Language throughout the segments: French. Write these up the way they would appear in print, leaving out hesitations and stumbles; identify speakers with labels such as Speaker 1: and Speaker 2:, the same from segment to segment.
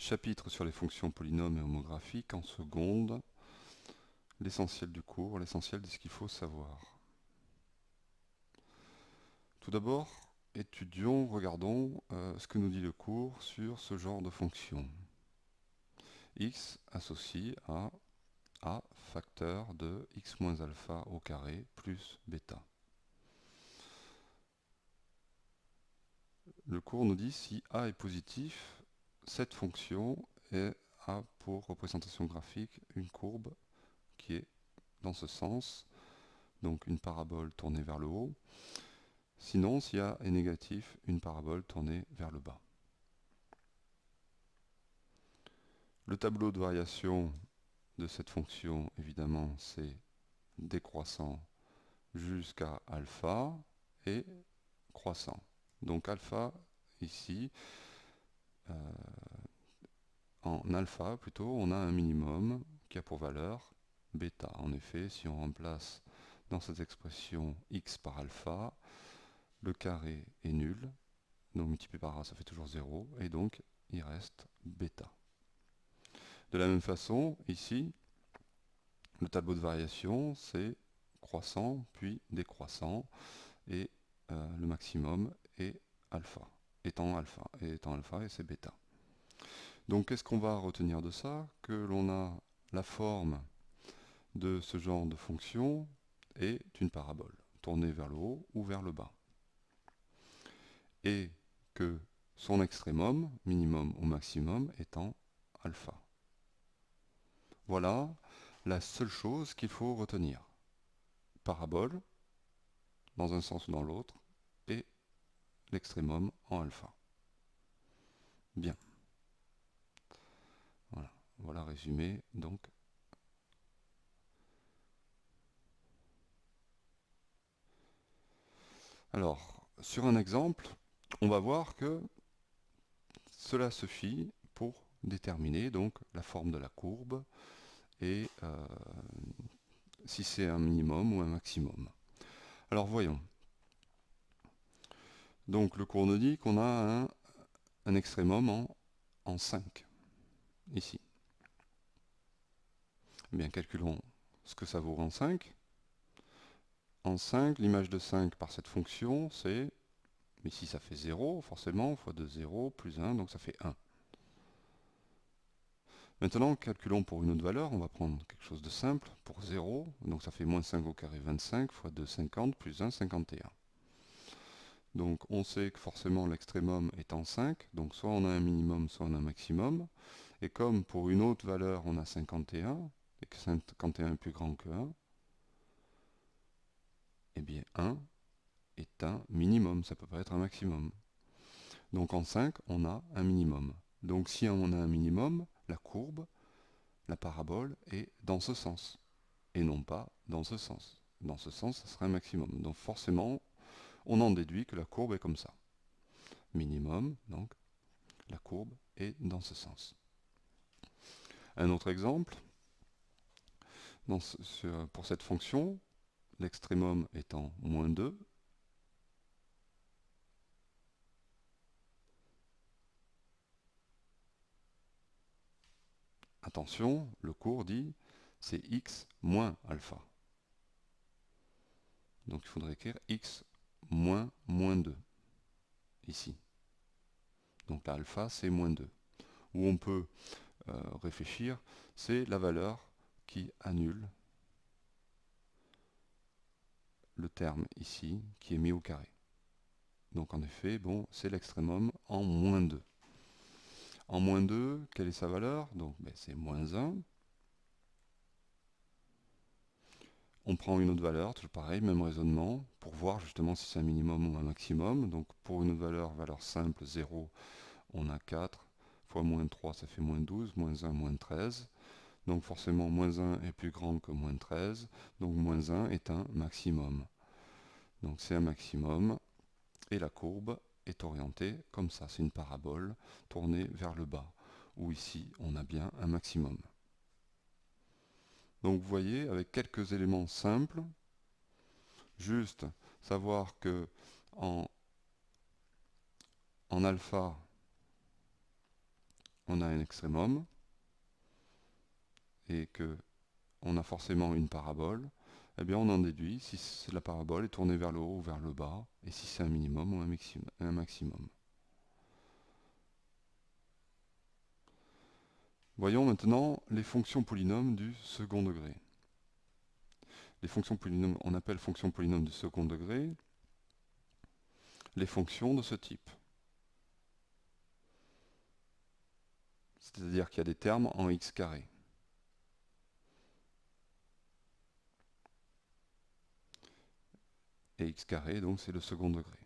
Speaker 1: Chapitre sur les fonctions polynômes et homographiques en seconde. L'essentiel du cours, l'essentiel de ce qu'il faut savoir. Tout d'abord, regardons ce que nous dit le cours sur ce genre de fonction. X associe à A facteur de x moins alpha au carré plus bêta. Le cours nous dit si A est positif, cette fonction a pour représentation graphique une courbe qui est dans ce sens, donc une parabole tournée vers le haut. Sinon, si A est négatif, une parabole tournée vers le bas. Le tableau de variation de cette fonction, évidemment, c'est décroissant jusqu'à alpha et croissant. Donc alpha, ici, en alpha plutôt, on a un minimum qui a pour valeur bêta. En effet, si on remplace dans cette expression x par alpha, le carré est nul, donc multiplié par a ça fait toujours 0, et donc il reste bêta. De la même façon, ici, le tableau de variation, c'est croissant, puis décroissant, et le maximum est alpha, étant alpha, et c'est bêta. Donc qu'est-ce qu'on va retenir de ça? Que l'on a la forme de ce genre de fonction est une parabole, tournée vers le haut ou vers le bas. Et que son extrémum, minimum ou maximum, étant alpha. Voilà la seule chose qu'il faut retenir. Parabole, dans un sens ou dans l'autre, et l'extrémum en alpha. Bien. Voilà résumé, donc. Alors, sur un exemple, on va voir que cela suffit pour déterminer donc la forme de la courbe et si c'est un minimum ou un maximum. Alors voyons. Donc le cours nous dit qu'on a un extrémum en 5, ici. Bien, calculons ce que ça vaut en 5. En 5, l'image de 5 par cette fonction, c'est, mais ici ça fait 0, forcément, fois 2, 0, plus 1, donc ça fait 1. Maintenant, calculons pour une autre valeur, on va prendre quelque chose de simple, pour 0, donc ça fait moins 5 au carré 25, fois 2, 50, plus 1, 51. Donc on sait que forcément l'extrémum est en 5, donc soit on a un minimum, soit on a un maximum. Et comme pour une autre valeur on a 51, et que 51 est plus grand que 1, eh bien 1 est un minimum, ça peut pas être un maximum. Donc en 5, on a un minimum. Donc si on a un minimum, la courbe, la parabole est dans ce sens, et non pas dans ce sens. Dans ce sens, ça serait un maximum. Donc forcément, on en déduit que la courbe est comme ça. Minimum, donc la courbe est dans ce sens. Un autre exemple, pour cette fonction, l'extrémum étant moins 2, attention, le cours dit c'est x moins alpha. Donc il faudrait écrire x moins 2, ici. Donc l'alpha c'est moins 2. Ou on peut réfléchir, c'est la valeur qui annule le terme ici qui est mis au carré. Donc en effet, bon, c'est l'extrémum en moins 2. En moins 2, quelle est sa valeur? Donc c'est moins 1. On prend une autre valeur, toujours pareil, même raisonnement, pour voir justement si c'est un minimum ou un maximum. Donc pour une autre valeur simple, 0, on a 4, fois moins 3, ça fait moins 12, moins 1, moins 13. Donc forcément, moins 1 est plus grand que moins 13, donc moins 1 est un maximum. Donc c'est un maximum, et la courbe est orientée comme ça, c'est une parabole tournée vers le bas, où ici on a bien un maximum. Donc vous voyez, avec quelques éléments simples, juste savoir que en alpha, on a un extrémum et que on a forcément une parabole, eh bien on en déduit si la parabole est tournée vers le haut ou vers le bas, et si c'est un minimum ou un maximum. Voyons maintenant les fonctions polynômes du second degré. Les fonctions polynômes, on appelle fonctions polynômes du second degré les fonctions de ce type. C'est-à-dire qu'il y a des termes en x carré. Et x carré, donc c'est le second degré.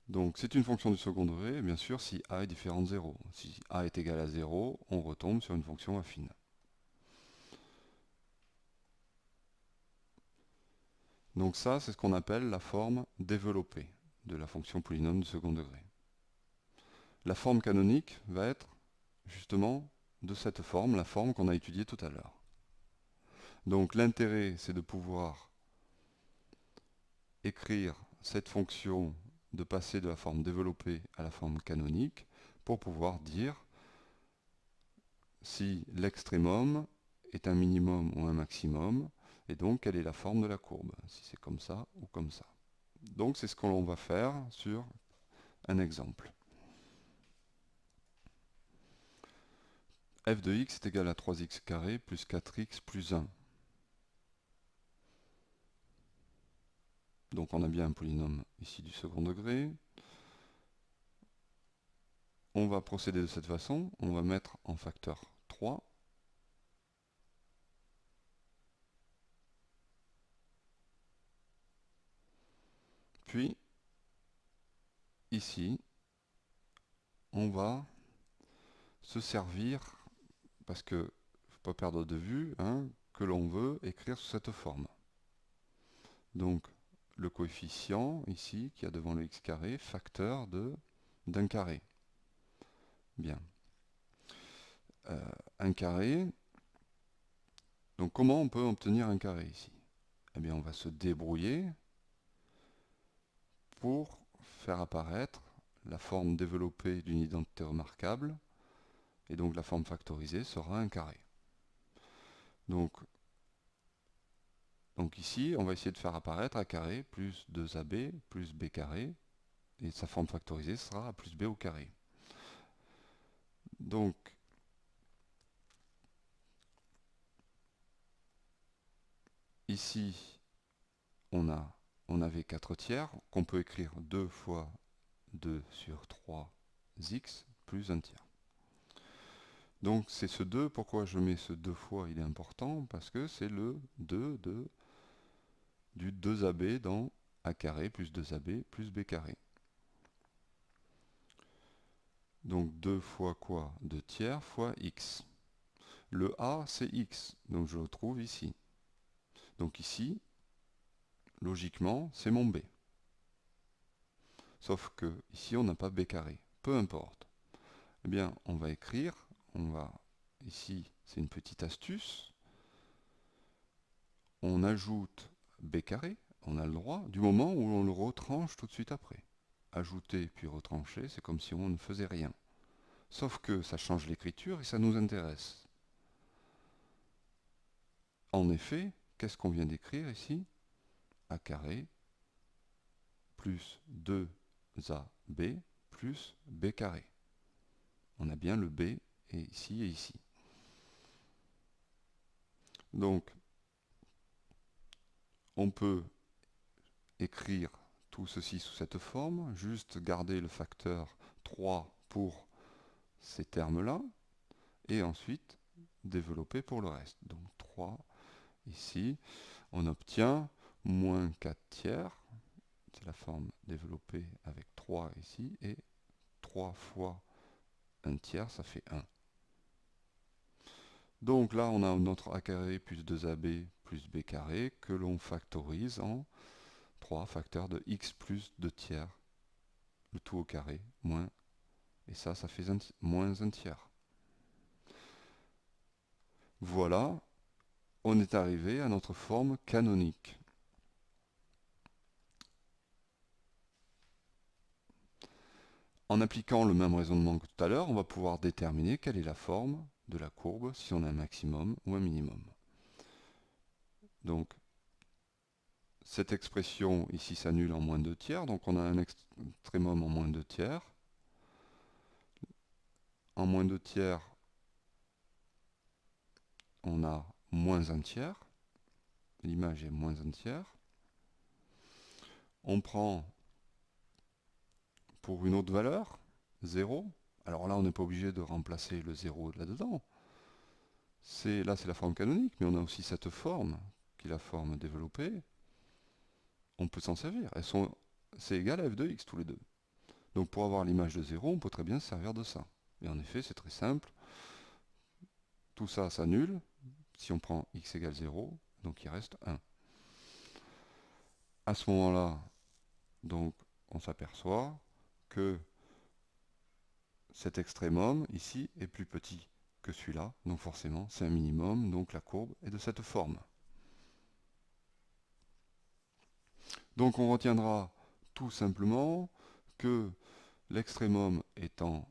Speaker 1: Donc c'est une fonction du second degré, bien sûr, si a est différent de 0. Si a est égal à 0, on retombe sur une fonction affine. Donc ça, c'est ce qu'on appelle la forme développée de la fonction polynôme du second degré. La forme canonique va être justement de cette forme, la forme qu'on a étudiée tout à l'heure. Donc l'intérêt, c'est de pouvoir écrire cette fonction, de passer de la forme développée à la forme canonique, pour pouvoir dire si l'extrémum est un minimum ou un maximum, et donc quelle est la forme de la courbe, si c'est comme ça ou comme ça. Donc c'est ce que l'on va faire sur un exemple. F de x est égal à 3x carré plus 4x plus 1. Donc on a bien un polynôme ici du second degré. On va procéder de cette façon, on va mettre en facteur 3. Puis, ici, on va se servir, parce que ne faut pas perdre de vue, que l'on veut écrire sous cette forme. Donc, le coefficient, ici, qui a devant le x carré, facteur d'un carré. Bien. Un carré, donc comment on peut obtenir un carré ici? Eh bien, on va se débrouiller pour faire apparaître la forme développée d'une identité remarquable, et donc la forme factorisée sera un carré. Donc ici, on va essayer de faire apparaître a carré plus 2ab plus b carré, et sa forme factorisée sera a plus b au carré. Donc, ici, on avait 4 tiers, qu'on peut écrire 2 fois 2 sur 3x plus 1 tiers. Donc c'est ce 2, pourquoi je mets ce 2 fois, il est important, parce que c'est le 2 du 2ab dans a carré plus 2ab plus b carré. Donc 2 fois quoi? 2 tiers fois x. Le a, c'est x, donc je le trouve ici. Donc ici, logiquement, c'est mon b. Sauf que ici, on n'a pas b carré. Peu importe. Eh bien, on va écrire, ici, c'est une petite astuce. On ajoute b carré, on a le droit, du moment où on le retranche tout de suite après. Ajouter puis retrancher, c'est comme si on ne faisait rien. Sauf que ça change l'écriture et ça nous intéresse. En effet, qu'est-ce qu'on vient d'écrire ici? A carré plus 2ab plus b carré. On a bien le b et ici. Donc, on peut écrire tout ceci sous cette forme, juste garder le facteur 3 pour ces termes-là, et ensuite développer pour le reste. Donc 3 ici, on obtient moins 4 tiers, c'est la forme développée avec 3 ici, et 3 fois 1 tiers, ça fait 1. Donc là, on a notre a carré plus 2ab plus b carré que l'on factorise en 3 facteurs de x plus 2 tiers, le tout au carré, moins, et ça fait moins 1 tiers. Voilà, on est arrivé à notre forme canonique. En appliquant le même raisonnement que tout à l'heure, on va pouvoir déterminer quelle est la forme de la courbe si on a un maximum ou un minimum. Donc, cette expression ici s'annule en moins 2 tiers, donc on a un extrémum en moins 2 tiers. En moins 2 tiers, on a moins 1 tiers. L'image est moins 1 tiers. On prend pour une autre valeur, 0. Alors là, on n'est pas obligé de remplacer le 0 là-dedans. Là, c'est la forme canonique, mais on a aussi cette forme, qui est la forme développée. On peut s'en servir. C'est égal à f de x tous les deux. Donc pour avoir l'image de 0, on peut très bien se servir de ça. Et en effet, c'est très simple. Tout ça s'annule. Si on prend x égale 0, donc il reste 1. À ce moment-là, donc, on s'aperçoit que cet extrémum ici est plus petit que celui-là, donc forcément c'est un minimum, donc la courbe est de cette forme. Donc on retiendra tout simplement que l'extrémum étant,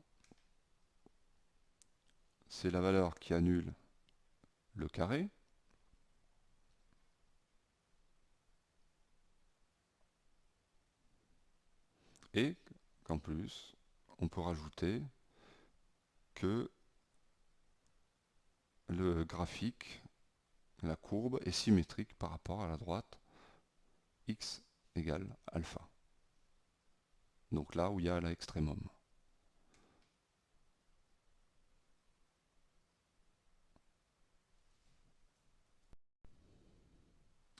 Speaker 1: c'est la valeur qui annule le carré, et qu'en plus, on peut rajouter que le graphique, la courbe, est symétrique par rapport à la droite x égale alpha. Donc là où il y a l'extrémum.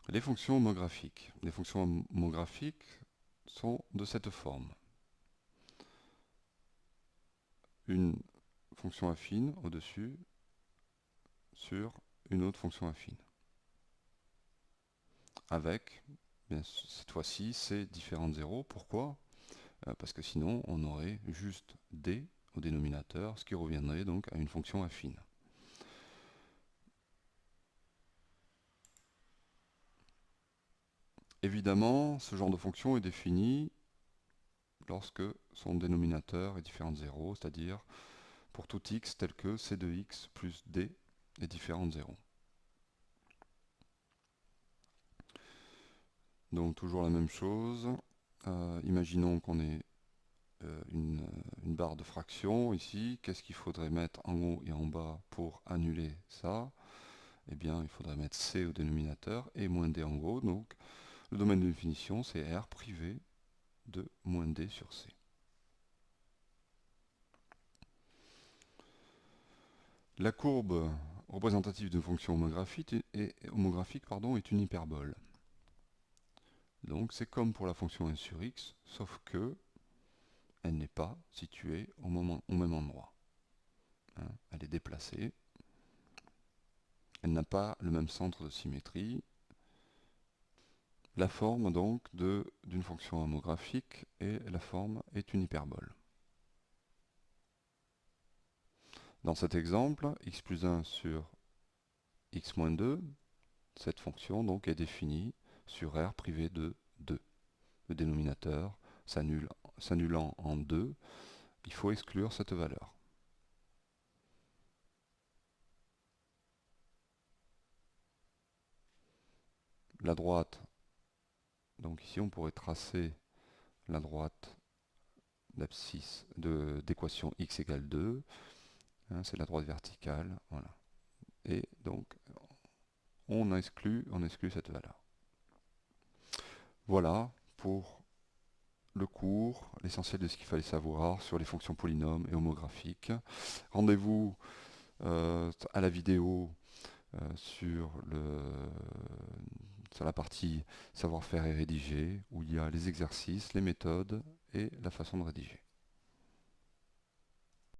Speaker 1: Les fonctions homographiques. Les fonctions homographiques sont de cette forme. Une fonction affine au-dessus sur une autre fonction affine. Avec, bien, cette fois-ci, ces différents zéros. Pourquoi? Parce que sinon, on aurait juste d au dénominateur, ce qui reviendrait donc à une fonction affine. Évidemment, ce genre de fonction est défini lorsque son dénominateur est différent de 0, c'est-à-dire pour tout x tel que c de x plus d est différent de 0. Donc toujours la même chose. Imaginons qu'on ait une barre de fraction ici. Qu'est-ce qu'il faudrait mettre en haut et en bas pour annuler ça? Eh bien, il faudrait mettre c au dénominateur et moins d en haut. Donc le domaine de définition, c'est R privé de moins d sur c. La courbe représentative d'une fonction homographique est une hyperbole. Donc c'est comme pour la fonction 1 sur x, sauf que elle n'est pas située au même endroit. Hein, elle est déplacée. Elle n'a pas le même centre de symétrie. La forme donc d'une fonction homographique et la forme est une hyperbole. Dans cet exemple, x plus 1 sur x moins 2, cette fonction donc est définie sur R privé de 2. Le dénominateur s'annulant en 2, il faut exclure cette valeur. La droite, donc ici on pourrait tracer la droite d'abscisse d'équation x égale 2, hein, c'est la droite verticale, voilà. Et donc on exclut cette valeur. Voilà pour le cours, l'essentiel de ce qu'il fallait savoir sur les fonctions polynômes et homographiques. Rendez-vous à la vidéo sur la partie savoir-faire et rédiger, où il y a les exercices, les méthodes et la façon de rédiger.